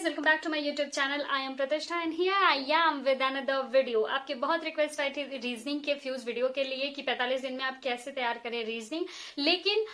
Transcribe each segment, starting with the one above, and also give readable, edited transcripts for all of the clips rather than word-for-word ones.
guys, welcome back to my YouTube channel. I am Pratishtha and here I am with another video. आपके बहुत request आई थी reasoning के fuse video के लिए कि 45 दिन में आप कैसे तैयार करें रीजनिंग, लेकिन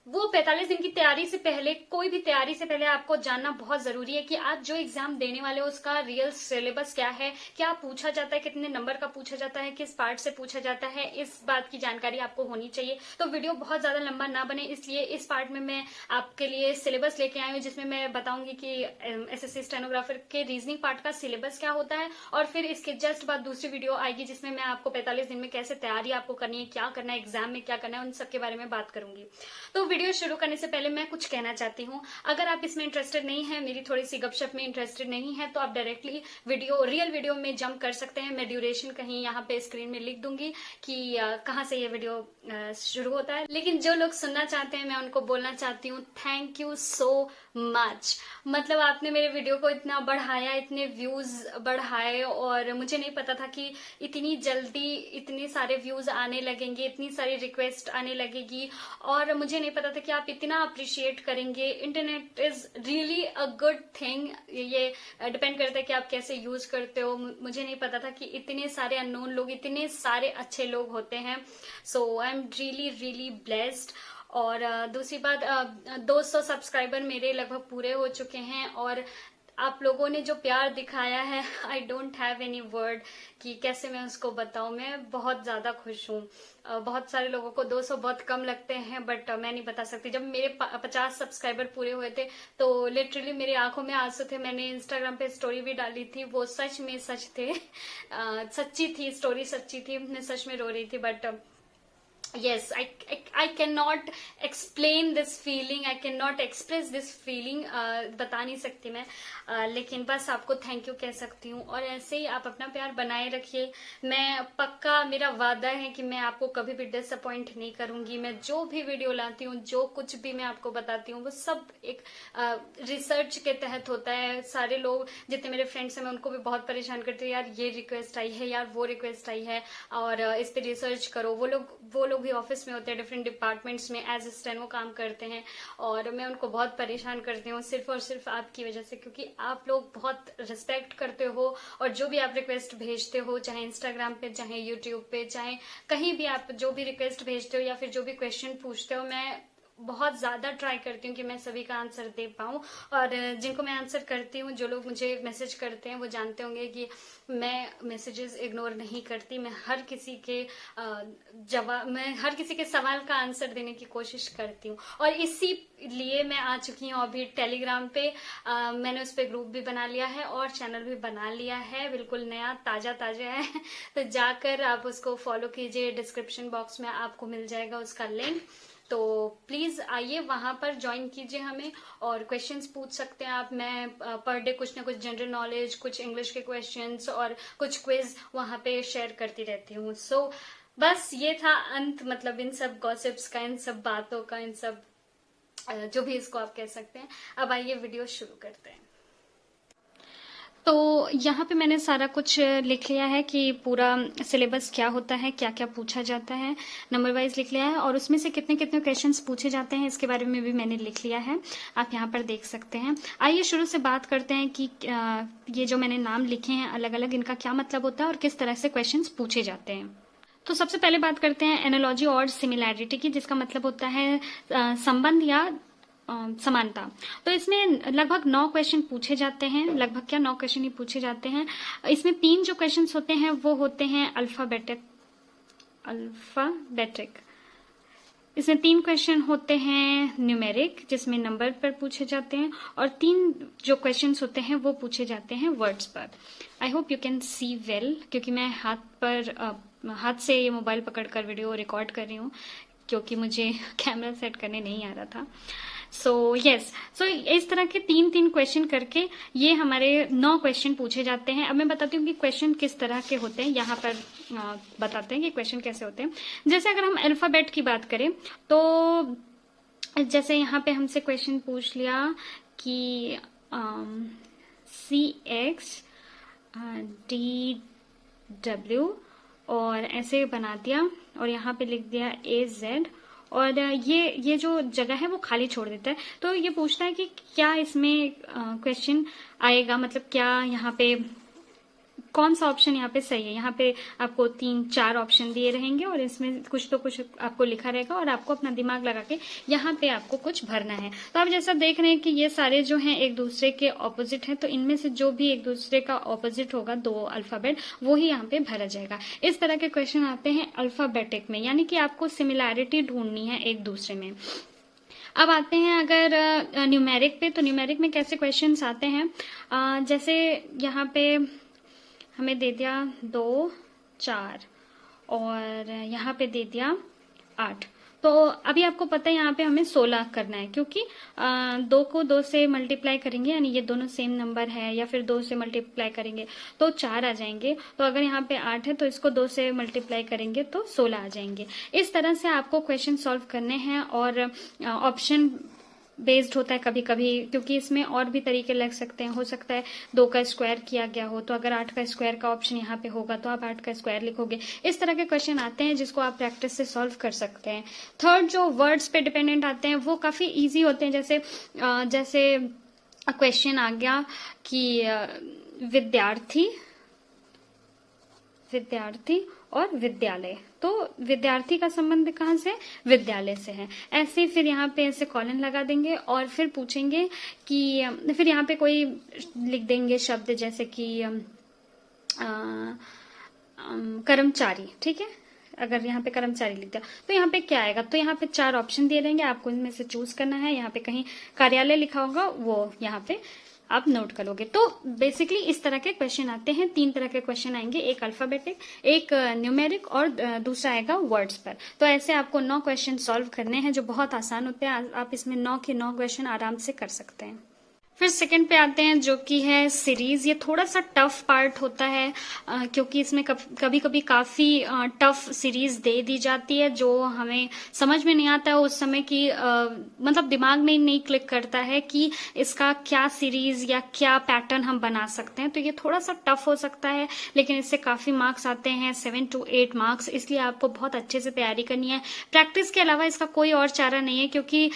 वो 45 दिन की तैयारी से पहले, कोई भी तैयारी से पहले आपको जानना बहुत जरूरी है कि आप जो एग्जाम देने वाले हो उसका रियल सिलेबस क्या है, क्या पूछा जाता है, कितने नंबर का पूछा जाता है, किस पार्ट से पूछा जाता है, इस बात की जानकारी आपको होनी चाहिए। तो वीडियो बहुत ज्यादा लंबा ना बने, इसलिए इस पार्ट में मैं आपके लिए सिलेबस लेके आई हूँ, जिसमें मैं बताऊंगी कि एसएससी स्टेनोग्राफर के रीजनिंग पार्ट का सिलेबस क्या होता है। और फिर इसके जस्ट बाद दूसरी वीडियो आएगी जिसमें मैं आपको 45 दिन में कैसे तैयारी आपको करनी है, क्या करना है, एग्जाम में क्या करना है, उन सबके बारे में बात करूंगी। तो वीडियो शुरू करने से पहले मैं कुछ कहना चाहती हूँ। अगर आप इसमें इंटरेस्टेड नहीं है, मेरी थोड़ी सी गपशप में इंटरेस्टेड नहीं है, तो आप डायरेक्टली रियल वीडियो में जंप कर सकते हैं। मैं ड्यूरेशन कहीं यहाँ पे स्क्रीन में लिख दूंगी कि कहाँ से ये वीडियो शुरू होता है। लेकिन जो लोग सुनना चाहते हैं, मैं उनको बोलना चाहती हूँ थैंक यू सो मच। मतलब आपने मेरे वीडियो को इतना बढ़ाया, इतने व्यूज बढ़ाए, और मुझे नहीं पता था कि इतनी जल्दी इतने सारे व्यूज आने लगेंगे, इतनी सारी रिक्वेस्ट आने लगेगी, और मुझे नहीं पता था कि आप इतना अप्रिशिएट करेंगे। Internet is really a good thing. ये डिपेंड करता है कि आप कैसे यूज करते हो। मुझे नहीं पता था कि इतने सारे अननोन लोग, इतने सारे अच्छे लोग होते हैं। सो आई एम रियली ब्लेस्ड। और दूसरी बात, 200 सब्सक्राइबर मेरे लगभग पूरे हो चुके हैं, और आप लोगों ने जो प्यार दिखाया है, I don't have any word कि कैसे मैं उसको बताऊं। मैं बहुत ज्यादा खुश हूँ। बहुत सारे लोगों को 200 बहुत कम लगते हैं, बट मैं नहीं बता सकती। जब मेरे 50 सब्सक्राइबर पूरे हुए थे तो लिटरली मेरी आंखों में आंसू थे। मैंने इंस्टाग्राम पे स्टोरी भी डाली थी, वो सच में सच थे, सच्ची थी स्टोरी, सच्ची थी। मैं सच में रो रही थी। But yes, I cannot explain this feeling, I cannot express this feeling, बता नहीं सकती मैं। लेकिन बस आपको थैंक यू कह सकती हूँ, और ऐसे ही आप अपना प्यार बनाए रखिए। मैं पक्का, मेरा वादा है कि मैं आपको कभी भी डिसअपॉइंट नहीं करूंगी। मैं जो भी वीडियो लाती हूँ, जो कुछ भी मैं आपको बताती हूँ, वो सब एक रिसर्च के तहत होता है। सारे लोग जितने मेरे फ्रेंड्स हैं, मैं उनको भी बहुत परेशान करती हूँ, यार ये रिक्वेस्ट आई है, यार वो रिक्वेस्ट आई है, और इस पे रिसर्च करो। वो लोग भी ऑफिस में होते हैं, डिफरेंट डिपार्टमेंट्स में एज स्टेनो काम करते हैं, और मैं उनको बहुत परेशान करती हूँ सिर्फ और सिर्फ आपकी वजह से, क्योंकि आप लोग बहुत रिस्पेक्ट करते हो। और जो भी आप रिक्वेस्ट भेजते हो, चाहे इंस्टाग्राम पे, चाहे यूट्यूब पे, चाहे कहीं भी आप जो भी रिक्वेस्ट भेजते हो या फिर जो भी क्वेश्चन पूछते हो, मैं बहुत ज्यादा ट्राई करती हूँ कि मैं सभी का आंसर दे पाऊँ। और जिनको मैं आंसर करती हूँ, जो लोग मुझे मैसेज करते हैं, वो जानते होंगे कि मैं मैसेजेस इग्नोर नहीं करती। मैं हर किसी के मैं हर किसी के सवाल का आंसर देने की कोशिश करती हूँ। और इसी लिए मैं आ चुकी हूँ अभी टेलीग्राम पे। मैंने उस पर ग्रुप भी बना लिया है और चैनल भी बना लिया है, बिल्कुल नया ताजा है। तो जाकर आप उसको फॉलो कीजिए, डिस्क्रिप्शन बॉक्स में आपको मिल जाएगा उसका लिंक। तो प्लीज आइए, वहां पर ज्वाइन कीजिए हमें, और क्वेश्चंस पूछ सकते हैं आप। मैं पर डे कुछ ना कुछ जनरल नॉलेज, कुछ इंग्लिश के क्वेश्चंस और कुछ क्विज वहां पे शेयर करती रहती हूँ। सो बस ये था अंत, मतलब इन सब गॉसिप्स का, इन सब बातों का, इन सब जो भी इसको आप कह सकते हैं। अब आइए वीडियो शुरू करते हैं। तो यहाँ पे मैंने सारा कुछ लिख लिया है कि पूरा सिलेबस क्या होता है, क्या क्या पूछा जाता है, नंबर वाइज लिख लिया है, और उसमें से कितने कितने क्वेश्चंस पूछे जाते हैं इसके बारे में भी मैंने लिख लिया है। आप यहाँ पर देख सकते हैं। आइए शुरू से बात करते हैं कि ये जो मैंने नाम लिखे हैं अलग अलग, इनका क्या मतलब होता है और किस तरह से क्वेश्चन पूछे जाते हैं। तो सबसे पहले बात करते हैं एनालॉजी और सिमिलैरिटी की, जिसका मतलब होता है संबंध या समानता। तो इसमें लगभग 9 क्वेश्चन पूछे जाते हैं, लगभग क्या 9 क्वेश्चन ही पूछे जाते हैं। इसमें 3 जो क्वेश्चंस होते हैं वो होते हैं अल्फाबेटिक। इसमें 3 क्वेश्चन होते हैं न्यूमेरिक, जिसमें नंबर पर पूछे जाते हैं, और 3 जो क्वेश्चंस होते हैं वो पूछे जाते हैं वर्ड्स पर। आई hope you can see well, क्योंकि मैं हाथ से ये मोबाइल पकड़कर वीडियो रिकॉर्ड कर रही हूँ, क्योंकि मुझे कैमरा सेट करने नहीं आ रहा था। सो इस तरह के 3-3 क्वेश्चन करके ये हमारे 9 क्वेश्चन पूछे जाते हैं। अब मैं बताती हूँ कि क्वेश्चन किस तरह के होते हैं। यहाँ पर बताते हैं कि क्वेश्चन कैसे होते हैं। जैसे अगर हम अल्फाबेट की बात करें, तो जैसे यहाँ पे हमसे क्वेश्चन पूछ लिया कि CXDW, और ऐसे बना दिया, और यहाँ पे लिख दिया AZ, और ये जो जगह है वो खाली छोड़ देता है। तो ये पूछता है कि क्या इसमें क्वेश्चन आएगा, मतलब क्या यहाँ पे कौन सा ऑप्शन यहाँ पे सही है। यहाँ पे आपको 3-4 ऑप्शन दिए रहेंगे और इसमें कुछ तो कुछ आपको लिखा रहेगा और आपको अपना दिमाग लगा के यहाँ पे आपको कुछ भरना है। तो आप जैसा देख रहे हैं कि ये सारे जो हैं एक दूसरे के ऑपोजिट हैं, तो इनमें से जो भी एक दूसरे का ऑपोजिट होगा 2 अल्फाबेट, वो ही यहाँ पे भरा जाएगा। इस तरह के क्वेश्चन आते हैं अल्फाबेटिक में, यानी कि आपको सिमिलैरिटी ढूंढनी है एक दूसरे में। अब आते हैं अगर न्यूमेरिक पे, तो न्यूमेरिक में कैसे क्वेश्चंस आते हैं, जैसे यहाँ पे हमें दे दिया 2, 4 और यहाँ पे दे दिया 8। तो अभी आपको पता है यहाँ पे हमें 16 करना है, क्योंकि 2 को 2 से मल्टीप्लाई करेंगे, यानी ये दोनों सेम नंबर है, या फिर 2 से मल्टीप्लाई करेंगे तो 4 आ जाएंगे। तो अगर यहाँ पे 8 है तो इसको 2 से मल्टीप्लाई करेंगे तो 16 आ जाएंगे। इस तरह से आपको क्वेश्चन सॉल्व करने हैं और ऑप्शन बेस्ड होता है कभी कभी, क्योंकि इसमें और भी तरीके लग सकते हैं। हो सकता है 2 का स्क्वायर किया गया हो, तो अगर 8 का स्क्वायर का ऑप्शन यहाँ पे होगा तो आप 8 का स्क्वायर लिखोगे। इस तरह के क्वेश्चन आते हैं जिसको आप प्रैक्टिस से सॉल्व कर सकते हैं। थर्ड, जो वर्ड्स पे डिपेंडेंट आते हैं वो काफी इजी होते हैं। जैसे क्वेश्चन आ गया कि विद्यार्थी और विद्यालय, तो विद्यार्थी का संबंध कहाँ से, विद्यालय से है। ऐसे फिर यहाँ पे ऐसे कॉलन लगा देंगे और फिर पूछेंगे कि फिर यहाँ पे कोई लिख देंगे शब्द, जैसे कि कर्मचारी, ठीक है। अगर यहाँ पे कर्मचारी लिख दिया तो यहाँ पे क्या आएगा, तो यहाँ पे 4 ऑप्शन दिए रहेंगे, आपको इनमें से चूज करना है। यहाँ पे कहीं कार्यालय लिखा होगा, वो यहाँ पे आप नोट करोगे। तो बेसिकली इस तरह के क्वेश्चन आते हैं। 3 तरह के क्वेश्चन आएंगे, एक अल्फाबेटिक, एक न्यूमेरिक और दूसरा आएगा वर्ड्स पर। तो ऐसे आपको 9 क्वेश्चन सॉल्व करने हैं जो बहुत आसान होते हैं। आप इसमें 9 के 9 क्वेश्चन आराम से कर सकते हैं। फिर सेकंड पे आते हैं जो कि है सीरीज। ये थोड़ा सा टफ पार्ट होता है क्योंकि इसमें कभी कभी काफी टफ सीरीज दे दी जाती है जो हमें समझ में नहीं आता है उस समय की मतलब दिमाग में नहीं क्लिक करता है कि इसका क्या सीरीज या क्या पैटर्न हम बना सकते हैं। तो ये थोड़ा सा टफ हो सकता है, लेकिन इससे काफी मार्क्स आते हैं, 7 to 8 मार्क्स। इसलिए आपको बहुत अच्छे से तैयारी करनी है। प्रैक्टिस के अलावा इसका कोई और चारा नहीं है, क्योंकि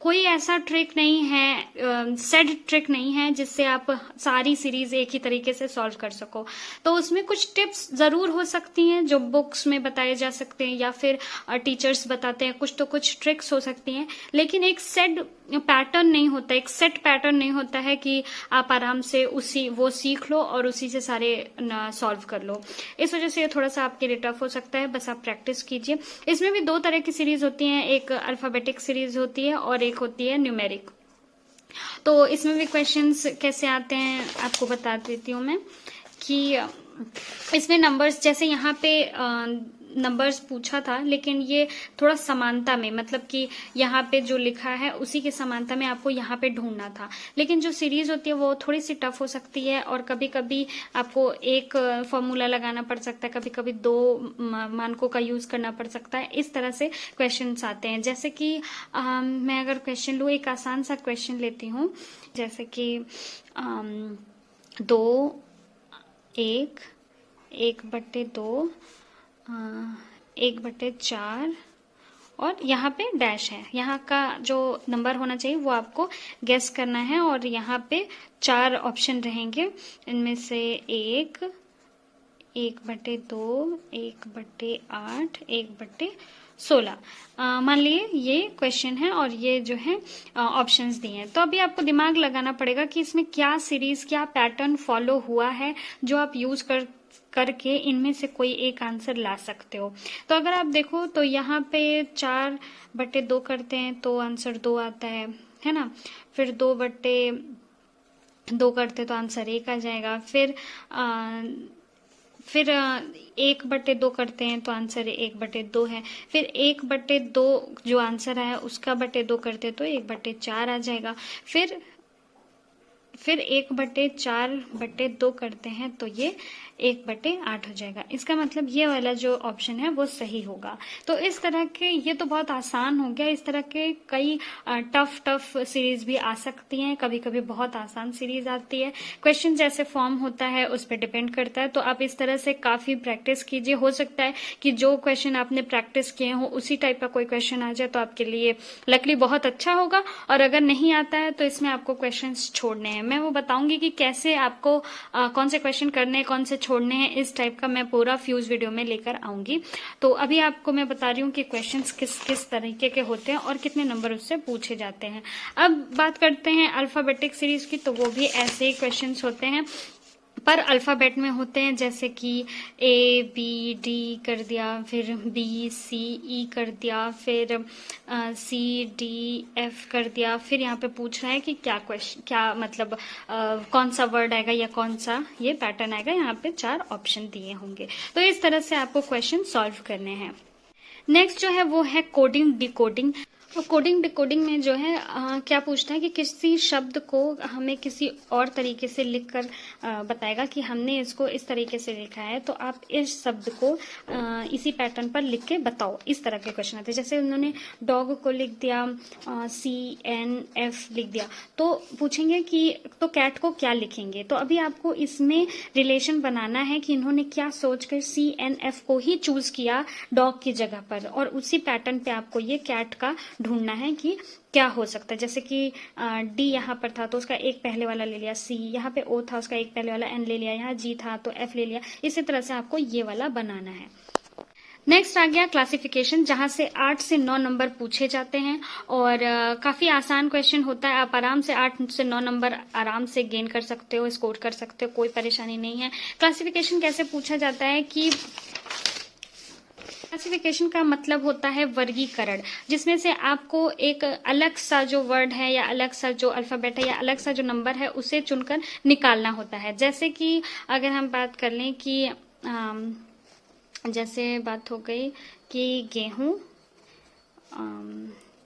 कोई ऐसा ट्रिक नहीं है, सेट ट्रिक नहीं है जिससे आप सारी सीरीज एक ही तरीके से सॉल्व कर सको। तो उसमें कुछ टिप्स जरूर हो सकती हैं जो बुक्स में बताए जा सकते हैं या फिर टीचर्स बताते हैं, कुछ तो कुछ ट्रिक्स हो सकती हैं, लेकिन एक सेट पैटर्न नहीं होता, एक सेट पैटर्न नहीं होता है कि आप आराम से वो सीख लो और उसी से सारे सॉल्व कर लो। इस वजह से ये थोड़ा सा आपके लिए टफ हो सकता है, बस आप प्रैक्टिस कीजिए। इसमें भी 2 तरह की सीरीज होती हैं, एक अल्फाबेटिक सीरीज होती है और एक होती है न्यूमेरिक। तो इसमें भी क्वेश्चंस कैसे आते हैं आपको बता देती हूँ मैं कि इसमें नंबर्स, जैसे यहाँ पे नंबर्स पूछा था, लेकिन ये थोड़ा समानता में, मतलब कि यहाँ पे जो लिखा है उसी के समानता में आपको यहाँ पे ढूंढना था। लेकिन जो सीरीज होती है वो थोड़ी सी टफ हो सकती है और कभी कभी आपको एक फॉर्मूला लगाना पड़ सकता है, कभी कभी 2 मानकों का यूज करना पड़ सकता है। इस तरह से क्वेश्चंस आते हैं। जैसे कि मैं अगर क्वेश्चन लूँ, एक आसान सा क्वेश्चन लेती हूँ, जैसे कि 2, 1/2, 1/4 और यहाँ पे डैश है। यहाँ का जो नंबर होना चाहिए वो आपको गेस करना है और यहाँ पे 4 ऑप्शन रहेंगे, इनमें से 1, 1/2, 1/8, 1/16। मान लिए ये क्वेश्चन है और ये जो है ऑप्शंस दिए हैं। तो अभी आपको दिमाग लगाना पड़ेगा कि इसमें क्या सीरीज, क्या पैटर्न फॉलो हुआ है जो आप यूज करके इनमें से कोई एक आंसर ला सकते हो। तो अगर आप देखो तो यहाँ पे 4/2 करते हैं तो आंसर 2 आता है ना। फिर 2/2 करते तो आंसर 1 आ जाएगा। फिर 1/2 करते हैं तो आंसर 1/2 है। फिर 1/2 जो आंसर है उसका 2 करते तो 1/4 आ जाएगा। फिर 1/4/2 करते हैं तो ये 1/8 हो जाएगा। इसका मतलब ये वाला जो ऑप्शन है वो सही होगा। तो इस तरह के, ये तो बहुत आसान हो गया। इस तरह के कई टफ सीरीज भी आ सकती हैं, कभी कभी बहुत आसान सीरीज आती है। क्वेश्चन जैसे फॉर्म होता है उस पर डिपेंड करता है। तो आप इस तरह से काफी प्रैक्टिस कीजिए। हो सकता है कि जो क्वेश्चन आपने प्रैक्टिस किए हो उसी टाइप का कोई क्वेश्चन आ जाए तो आपके लिए लकली बहुत अच्छा होगा। और अगर नहीं आता है तो इसमें आपको क्वेश्चंस छोड़ने हैं। मैं वो बताऊंगी कि कैसे आपको कौन से क्वेश्चन करने हैं, कौन से छोड़ने हैं। इस टाइप का मैं पूरा फ्यूज वीडियो में लेकर आऊंगी। तो अभी आपको मैं बता रही हूँ कि क्वेश्चंस किस किस तरीके के होते हैं और कितने नंबर उससे पूछे जाते हैं। अब बात करते हैं अल्फाबेटिक सीरीज की, तो वो भी ऐसे ही क्वेश्चंस होते हैं पर अल्फाबेट में होते हैं। जैसे कि ABD कर दिया, फिर BCE कर दिया, फिर CDF कर दिया। फिर यहाँ पे पूछ रहा है कि क्या मतलब कौन सा वर्ड आएगा या कौन सा ये पैटर्न आएगा। यहाँ पे 4 ऑप्शन दिए होंगे। तो इस तरह से आपको क्वेश्चन सॉल्व करने हैं। नेक्स्ट जो है वो है कोडिंग डिकोडिंग। तो कोडिंग डिकोडिंग में जो है क्या पूछता है कि किसी शब्द को हमें किसी और तरीके से लिखकर बताएगा कि हमने इसको इस तरीके से लिखा है, तो आप इस शब्द को इसी पैटर्न पर लिख के बताओ। इस तरह के क्वेश्चन आते हैं। जैसे उन्होंने डॉग को लिख दिया, CNF लिख दिया, तो पूछेंगे कि तो कैट को क्या लिखेंगे। तो अभी आपको इसमें रिलेशन बनाना है कि इन्होंने क्या सोचकर CNF को ही चूज किया डॉग की जगह पर, और उसी पैटर्न पे आपको ये कैट का ढूंढना है कि क्या हो सकता है। जैसे कि D यहाँ पर था तो उसका एक पहले वाला ले लिया, C यहाँ पे O था उसका एक पहले वाला N ले लिया, यहाँ G था तो F ले लिया। इसी तरह से आपको ये वाला बनाना है। नेक्स्ट आ गया क्लासिफिकेशन, जहां से 8 से 9 नंबर पूछे जाते हैं और काफी आसान क्वेश्चन होता है। आप आराम से 8 से 9 नंबर आराम से गेन कर सकते हो, स्कोर कर सकते हो, कोई परेशानी नहीं है। क्लासिफिकेशन कैसे पूछा जाता है कि क्लासिफिकेशन का मतलब होता है वर्गीकरण, जिसमें से आपको एक अलग सा जो वर्ड है या अलग सा जो अल्फाबेट है या अलग सा जो नंबर है उसे चुनकर निकालना होता है। जैसे कि अगर हम बात कर लें कि जैसे बात हो गई कि गेहूं,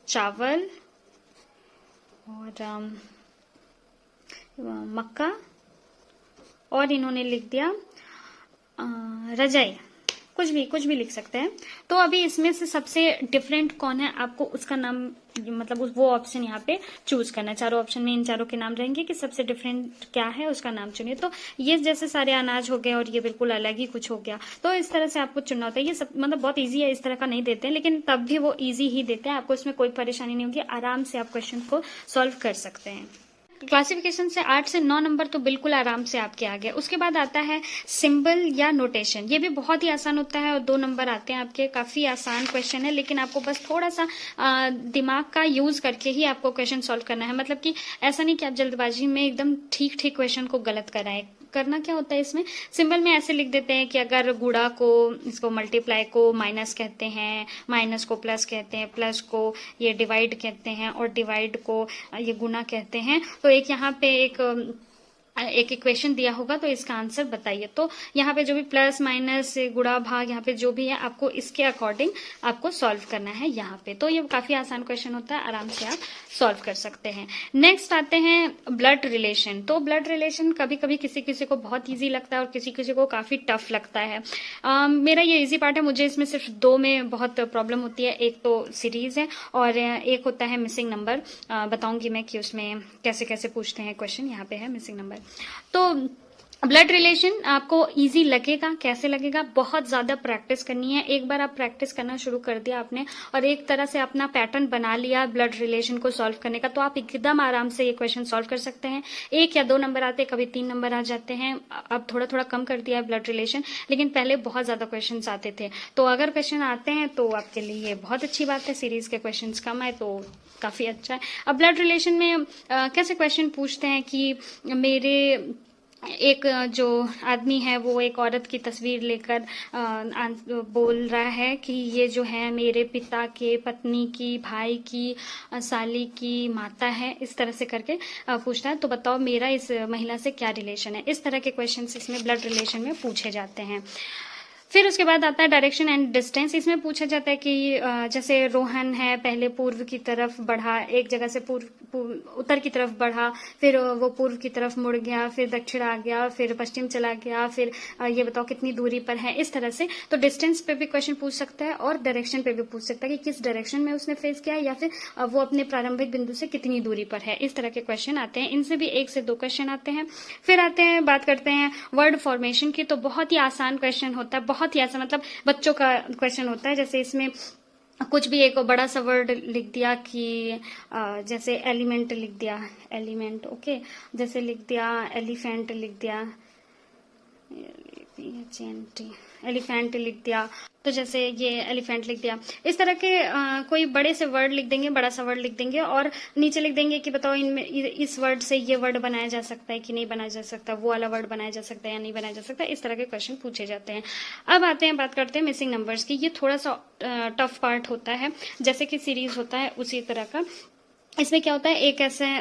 चावल और मक्का, और इन्होंने लिख दिया रजाई, कुछ भी लिख सकते हैं। तो अभी इसमें से सबसे डिफरेंट कौन है, आपको उसका नाम मतलब वो ऑप्शन यहाँ पे चूज करना है। चारों ऑप्शन में इन चारों के नाम रहेंगे कि सबसे डिफरेंट क्या है उसका नाम चुनिए। तो ये जैसे सारे अनाज हो गए और ये बिल्कुल अलग ही कुछ हो गया, तो इस तरह से आपको चुनना होता है। ये सब मतलब बहुत ईजी है, इस तरह का नहीं देते हैं, लेकिन तब भी वो ईजी ही देते हैं। आपको इसमें कोई परेशानी नहीं होगी, आराम से आप क्वेश्चन को सॉल्व कर सकते हैं। क्लासिफिकेशन से 8 से 9 नंबर तो बिल्कुल आराम से आपके आ गए। उसके बाद आता है सिंबल या नोटेशन। ये भी बहुत ही आसान होता है और 2 नंबर आते हैं आपके। काफी आसान क्वेश्चन है, लेकिन आपको बस थोड़ा सा दिमाग का यूज करके ही आपको क्वेश्चन सॉल्व करना है। मतलब कि ऐसा नहीं कि आप जल्दबाजी में एकदम ठीक क्वेश्चन को गलत कराएं। करना क्या होता है, इसमें सिंबल में ऐसे लिख देते हैं कि अगर गुणा को, इसको मल्टीप्लाई को माइनस कहते हैं, माइनस को प्लस कहते हैं, प्लस को ये डिवाइड कहते हैं और डिवाइड को ये गुणा कहते हैं। तो एक यहाँ पे एक इक्वेशन दिया होगा तो इसका आंसर बताइए। तो यहाँ पे जो भी प्लस माइनस गुणा भाग यहाँ पे जो भी है आपको इसके अकॉर्डिंग आपको सॉल्व करना है यहाँ पे। तो ये काफी आसान क्वेश्चन होता है, आराम से आप सॉल्व कर सकते हैं। नेक्स्ट आते हैं ब्लड रिलेशन। तो ब्लड रिलेशन कभी कभी किसी किसी को बहुत ईजी लगता है और किसी किसी को काफी टफ लगता है। मेरा ये ईजी पार्ट है, मुझे इसमें सिर्फ 2 में बहुत प्रॉब्लम होती है। एक तो सीरीज है और एक होता है मिसिंग नंबर। बताऊंगी मैं कि उसमें कैसे कैसे पूछते हैं क्वेश्चन। यहाँ पे है मिसिंग नंबर। तो ब्लड रिलेशन आपको इजी लगेगा, कैसे लगेगा, बहुत ज्यादा प्रैक्टिस करनी है। एक बार आप प्रैक्टिस करना शुरू कर दिया आपने और एक तरह से अपना पैटर्न बना लिया ब्लड रिलेशन को सॉल्व करने का, तो आप एकदम आराम से ये क्वेश्चन सॉल्व कर सकते हैं। 1 या 2 नंबर आते हैं, कभी 3 नंबर आ जाते हैं। अब थोड़ा थोड़ा कम कर दिया है ब्लड रिलेशन, लेकिन पहले बहुत ज्यादा क्वेश्चन आते थे। तो अगर क्वेश्चन आते हैं तो आपके लिए बहुत अच्छी बात है। सीरीज के क्वेश्चन कम आए तो काफी अच्छा है। अब ब्लड रिलेशन में कैसे क्वेश्चन पूछते हैं कि मेरे एक जो आदमी है वो एक औरत की तस्वीर लेकर बोल रहा है कि ये जो है मेरे पिता के पत्नी की, भाई की, साली की माता है। इस तरह से करके पूछता है, तो बताओ मेरा इस महिला से क्या रिलेशन है। इस तरह के क्वेश्चंस इसमें ब्लड रिलेशन में पूछे जाते हैं। फिर उसके बाद आता है डायरेक्शन एंड डिस्टेंस। इसमें पूछा जाता है कि जैसे रोहन है, पहले पूर्व की तरफ बढ़ा, एक जगह से उत्तर की तरफ बढ़ा, फिर वो पूर्व की तरफ मुड़ गया, फिर दक्षिण आ गया, फिर पश्चिम चला गया, फिर ये बताओ कितनी दूरी पर है, इस तरह से। तो डिस्टेंस पे भी क्वेश्चन पूछ सकता है और डायरेक्शन पे भी पूछ सकता है कि किस डायरेक्शन में उसने फेस किया, या फिर वो अपने प्रारंभिक बिंदु से कितनी दूरी पर है। इस तरह के क्वेश्चन आते हैं। इनसे भी 1 से 2 क्वेश्चन आते हैं। फिर आते हैं, बात करते हैं वर्ड फॉर्मेशन की। तो बहुत ही आसान क्वेश्चन होता है, बहुत ही आसान, मतलब बच्चों का क्वेश्चन होता है। जैसे इसमें कुछ भी एक बड़ा सा वर्ड लिख दिया कि जैसे एलिमेंट लिख दिया, एलिमेंट, ओके, जैसे लिख दिया एलिफेंट, लिख दिया एलिफेंट लिख दिया, तो जैसे ये एलिफेंट लिख दिया। इस तरह के कोई बड़े से वर्ड लिख देंगे, बड़ा सा वर्ड लिख देंगे और नीचे लिख देंगे कि बताओ इनमें इस वर्ड से ये वर्ड बनाया जा सकता है कि नहीं बनाया जा सकता, वो वाला वर्ड बनाया जा सकता है या नहीं बनाया जा सकता। इस तरह के क्वेश्चन पूछे जाते हैं। अब आते हैं, बात करते हैं मिसिंग नंबर्स की। ये थोड़ा सा टफ पार्ट होता है, जैसे कि सीरीज होता है उसी तरह का। इसमें क्या होता है, एक ऐसे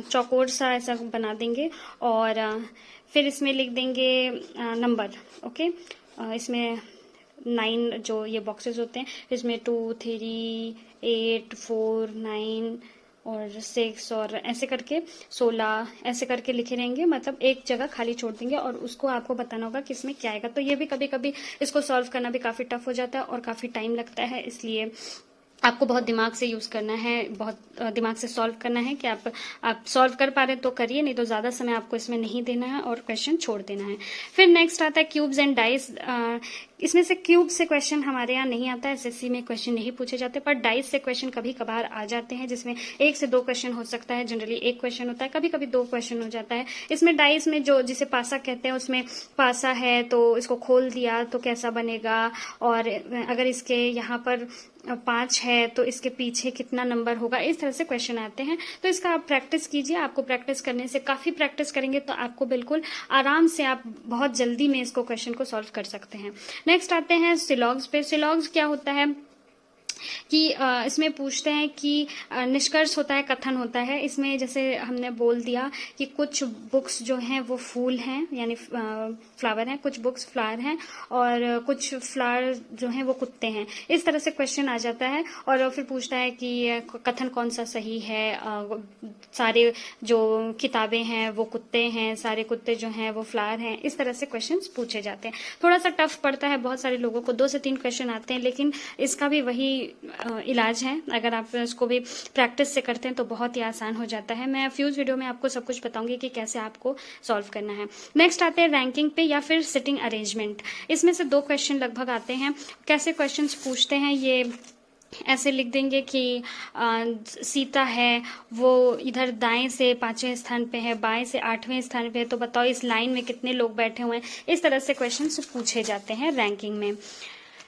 चौकोर सा ऐसा बना देंगे और फिर इसमें लिख देंगे नंबर, ओके। इसमें 9 जो ये बॉक्सेस होते हैं, इसमें 2, 3, 8, 4, 9 और 6 और ऐसे करके 16 ऐसे करके लिखे रहेंगे। मतलब एक जगह खाली छोड़ देंगे और उसको आपको बताना होगा कि इसमें क्या आएगा। तो ये भी कभी कभी इसको सॉल्व करना भी काफ़ी टफ हो जाता है और काफ़ी टाइम लगता है, इसलिए आपको बहुत दिमाग से यूज करना है, बहुत दिमाग से सॉल्व करना है कि आप सॉल्व कर पा रहे तो करिए, नहीं तो ज्यादा समय आपको इसमें नहीं देना है और क्वेश्चन छोड़ देना है। फिर नेक्स्ट आता है क्यूब्स एंड डाइस। इसमें से क्यूब से क्वेश्चन हमारे यहाँ नहीं आता है, एसएससी में क्वेश्चन नहीं पूछे जाते, पर डाइस से क्वेश्चन कभी कभार आ जाते हैं, जिसमें 1 से 2 क्वेश्चन हो सकता है। जनरली 1 क्वेश्चन होता है, कभी कभी 2 क्वेश्चन हो जाता है। इसमें डाइस में जो जिसे पासा कहते हैं, उसमें पासा है तो इसको खोल दिया तो कैसा बनेगा, और अगर इसके यहाँ पर 5 है तो इसके पीछे कितना नंबर होगा, इस तरह से क्वेश्चन आते हैं। तो इसका आप प्रैक्टिस कीजिए। आपको प्रैक्टिस करने से, काफी प्रैक्टिस करेंगे तो आपको बिल्कुल आराम से, आप बहुत जल्दी में इसको क्वेश्चन को सॉल्व कर सकते हैं। नेक्स्ट आते हैं सिलॉग्स पे। सिलॉग्स क्या होता है कि इसमें पूछते हैं कि निष्कर्ष होता है, कथन होता है। इसमें जैसे हमने बोल दिया कि कुछ बुक्स जो हैं वो फूल हैं, यानी फ्लावर हैं, कुछ बुक्स फ्लावर हैं, और कुछ फ्लावर जो हैं वो कुत्ते हैं। इस तरह से क्वेश्चन आ जाता है और फिर पूछता है कि कथन कौन सा सही है। सारे जो किताबें हैं वो कुत्ते हैं, सारे कुत्ते जो हैं वो फ्लावर हैं। इस तरह से क्वेश्चंस पूछे जाते हैं। थोड़ा सा टफ पड़ता है बहुत सारे लोगों को, 2 से 3 क्वेश्चन आते हैं, लेकिन इसका भी वही इलाज है। अगर आप इसको भी प्रैक्टिस से करते हैं तो बहुत ही आसान हो जाता है। मैं फ्यूज वीडियो में आपको सब कुछ बताऊंगी कि कैसे आपको सॉल्व करना है। नेक्स्ट आते हैं रैंकिंग पे या फिर सिटिंग अरेंजमेंट। इसमें से 2 क्वेश्चन लगभग आते हैं। कैसे क्वेश्चंस पूछते हैं, ये ऐसे लिख देंगे कि सीता है वो इधर दाएं से 5वें स्थान पे है, बाएं से 8वें स्थान पे है, तो बताओ इस लाइन में कितने लोग बैठे हुए हैं। इस तरह से क्वेश्चंस पूछे जाते हैं रैंकिंग में।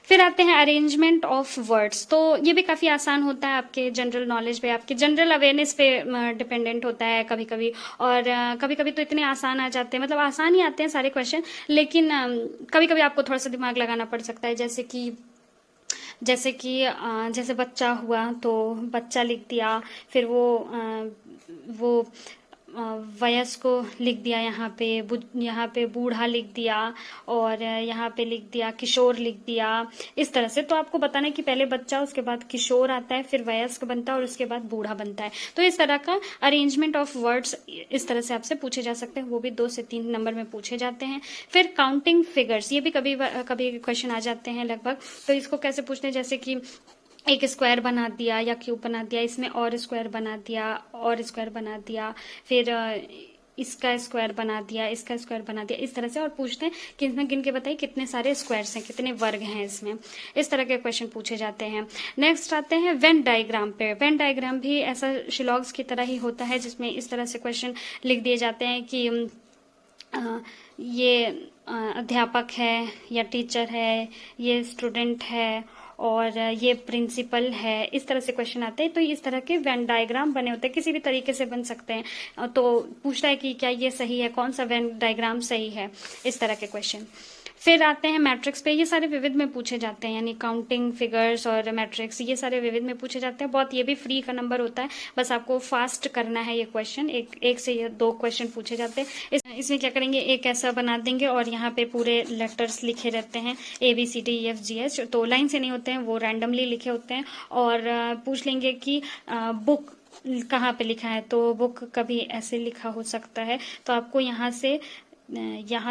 फिर आते हैं अरेंजमेंट ऑफ वर्ड्स। तो ये भी काफी आसान होता है, आपके जनरल नॉलेज पे, आपके जनरल अवेयरनेस पे डिपेंडेंट होता है कभी कभी, और कभी कभी तो इतने आसान आ जाते हैं, मतलब आसान ही आते हैं सारे क्वेश्चन, लेकिन कभी कभी आपको थोड़ा सा दिमाग लगाना पड़ सकता है। जैसे कि जैसे बच्चा हुआ तो बच्चा लिख दिया, फिर वो वयस्क को लिख दिया, यहाँ पे बूढ़ा लिख दिया, और यहाँ पे लिख दिया किशोर लिख दिया। इस तरह से तो आपको बताना है कि पहले बच्चा, उसके बाद किशोर आता है, फिर वयस्क बनता है और उसके बाद बूढ़ा बनता है। तो इस तरह का अरेंजमेंट ऑफ वर्ड्स इस तरह से आपसे पूछे जा सकते हैं, वो भी 2 से 3 नंबर में पूछे जाते हैं। फिर काउंटिंग फिगर्स, ये भी कभी कभी क्वेश्चन आ जाते हैं लगभग। तो इसको कैसे पूछते हैं, जैसे कि एक स्क्वायर बना दिया या क्यूब बना दिया, इसमें और स्क्वायर बना दिया, और स्क्वायर बना दिया, फिर इसका स्क्वायर बना दिया, इसका स्क्वायर बना दिया, इस तरह से। और पूछते हैं कि इसमें गिन के बताइए कितने सारे स्क्वायर्स हैं, कितने वर्ग हैं इसमें। इस तरह के क्वेश्चन पूछे जाते हैं। नेक्स्ट आते हैं वेन डायग्राम पे। वेन डायग्राम भी ऐसा शिलॉग्स की तरह ही होता है, जिसमें इस तरह से क्वेश्चन लिख दिए जाते हैं कि ये अध्यापक है या टीचर है, ये स्टूडेंट है, और ये प्रिंसिपल है। इस तरह से क्वेश्चन आते हैं। तो इस तरह के वेन डायग्राम बने होते हैं, किसी भी तरीके से बन सकते हैं। तो पूछता है कि क्या ये सही है, कौन सा वेन डायग्राम सही है, इस तरह के क्वेश्चन। फिर आते हैं मैट्रिक्स पे। ये सारे विविध में पूछे जाते हैं, यानी काउंटिंग, फिगर्स और मैट्रिक्स, ये सारे विविध में पूछे जाते हैं। बहुत ये भी फ्री का नंबर होता है, बस आपको फास्ट करना है ये क्वेश्चन। एक से ये 2 क्वेश्चन पूछे जाते हैं। इसमें क्या करेंगे, एक ऐसा बना देंगे और यहाँ पे पूरे लेटर्स लिखे रहते हैं, ABCDEFGH, तो लाइन से नहीं होते हैं, वो रैंडमली लिखे होते हैं। और पूछ लेंगे कि बुक कहाँ पे लिखा है, तो बुक कभी ऐसे लिखा हो सकता है, तो आपको यहाँ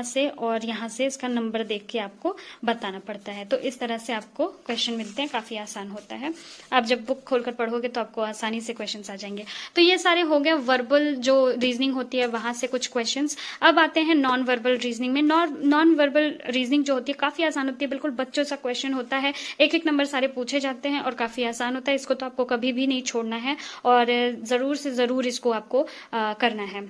से और यहाँ से इसका नंबर देख के आपको बताना पड़ता है। तो इस तरह से आपको क्वेश्चन मिलते हैं, काफी आसान होता है। आप जब बुक खोलकर पढ़ोगे तो आपको आसानी से क्वेश्चंस आ जाएंगे। तो ये सारे हो गए वर्बल जो रीजनिंग होती है, वहां से कुछ क्वेश्चंस। अब आते हैं नॉन वर्बल रीजनिंग में। नॉन वर्बल रीजनिंग जो होती है काफी आसान होती है, बिल्कुल बच्चों सा क्वेश्चन होता है, एक नंबर सारे पूछे जाते हैं और काफी आसान होता है। इसको तो आपको कभी भी नहीं छोड़ना है और जरूर से जरूर इसको आपको करना है।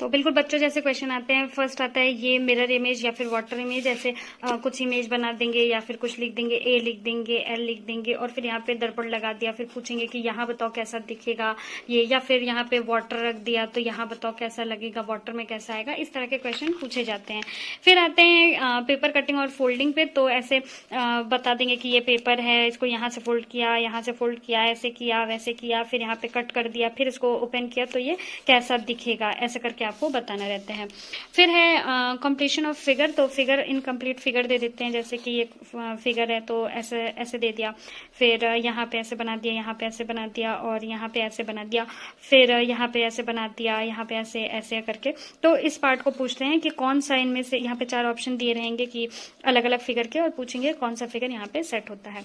तो बिल्कुल बच्चों जैसे क्वेश्चन आते हैं। फर्स्ट आता है ये मिरर इमेज या फिर वाटर इमेज, ऐसे कुछ इमेज बना देंगे या फिर कुछ लिख देंगे, ए लिख देंगे, एल लिख देंगे और फिर यहाँ पे दर्पण लगा दिया, फिर पूछेंगे कि यहाँ बताओ कैसा दिखेगा ये, या फिर यहाँ पे वाटर रख दिया तो यहाँ बताओ कैसा लगेगा, वाटर में कैसा आएगा। इस तरह के क्वेश्चन पूछे जाते हैं। फिर आते हैं पेपर कटिंग और फोल्डिंग पे, तो ऐसे बता देंगे कि ये पेपर है, इसको यहाँ से फोल्ड किया, यहाँ से फोल्ड किया, ऐसे किया, वैसे किया, फिर यहाँ पे कट कर दिया, फिर इसको ओपन किया तो ये कैसा दिखेगा, ऐसे करके आपको बताना रहता है। फिर है कंप्लीशन ऑफ फिगर, तो फिगर इनकम्प्लीट फिगर दे देते हैं, जैसे कि ये फिगर है तो ऐसे ऐसे दे दिया, फिर यहाँ पे ऐसे बना दिया, यहाँ पे ऐसे बना दिया और यहाँ पे ऐसे बना दिया, फिर यहाँ पे ऐसे बना दिया, यहाँ पे ऐसे ऐसे करके। तो इस पार्ट को पूछते हैं कि कौन सा इनमें से, यहाँ पे 4 ऑप्शन दिए रहेंगे कि अलग अलग फिगर के, और पूछेंगे कौन सा फिगर यहाँ पे सेट होता है।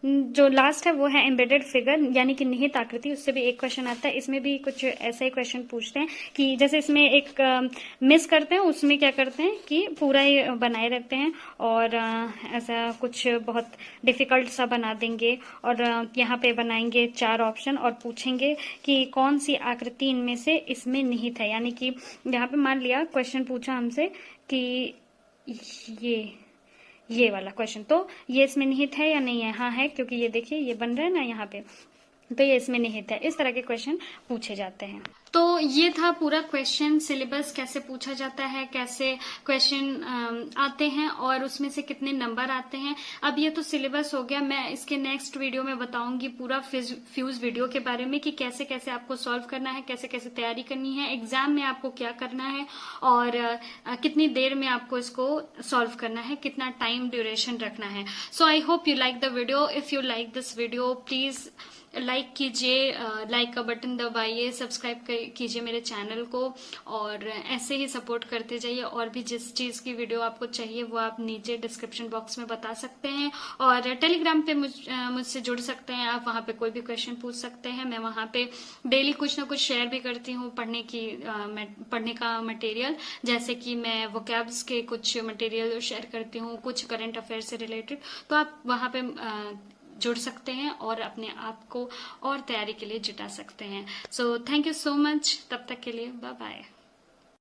जो लास्ट है वो है एम्बेडेड फिगर, यानी कि निहित आकृति, उससे भी एक क्वेश्चन आता है। इसमें भी कुछ ऐसा ही क्वेश्चन पूछते हैं कि जैसे इसमें एक मिस करते हैं, उसमें क्या करते हैं कि पूरा ही बनाए रहते हैं और ऐसा कुछ बहुत डिफिकल्ट सा बना देंगे और यहाँ पे बनाएंगे 4 ऑप्शन और पूछेंगे कि कौन सी आकृति इनमें से इसमें निहित है। यानी कि यहाँ पे मान लिया क्वेश्चन पूछा हमसे कि ये वाला क्वेश्चन, तो ये इसमें निहित है या नहीं है? हाँ है, क्योंकि ये देखिए ये बन रहा है ना यहाँ पे, तो ये इसमें निहित है। इस तरह के क्वेश्चन पूछे जाते हैं। तो ये था पूरा क्वेश्चन सिलेबस, कैसे पूछा जाता है, कैसे क्वेश्चन आते हैं और उसमें से कितने नंबर आते हैं। अब ये तो सिलेबस हो गया, मैं इसके नेक्स्ट वीडियो में बताऊंगी पूरा फ्यूज वीडियो के बारे में कि कैसे कैसे आपको सॉल्व करना है, कैसे कैसे तैयारी करनी है, एग्जाम में आपको क्या करना है और कितनी देर में आपको इसको सॉल्व करना है, कितना टाइम ड्यूरेशन रखना है। So I hope you like the video. If you like this video please like कीजिए, लाइक का बटन दबाइए, सब्सक्राइब कीजिए मेरे चैनल को और ऐसे ही सपोर्ट करते जाइए। और भी जिस चीज की वीडियो आपको चाहिए वो आप नीचे डिस्क्रिप्शन बॉक्स में बता सकते हैं और टेलीग्राम पे मुझसे जुड़ सकते हैं आप, वहां पे कोई भी क्वेश्चन पूछ सकते हैं। मैं वहां पे डेली कुछ ना कुछ शेयर भी करती हूँ पढ़ने का मटेरियल, जैसे कि मैं वोकैब्स के कुछ मटेरियल शेयर करती हूँ, कुछ करंट अफेयर से रिलेटेड, तो आप वहां पे जुड़ सकते हैं और अपने आप को और तैयारी के लिए जुटा सकते हैं। So thank you so much, तब तक के लिए बाय बाय।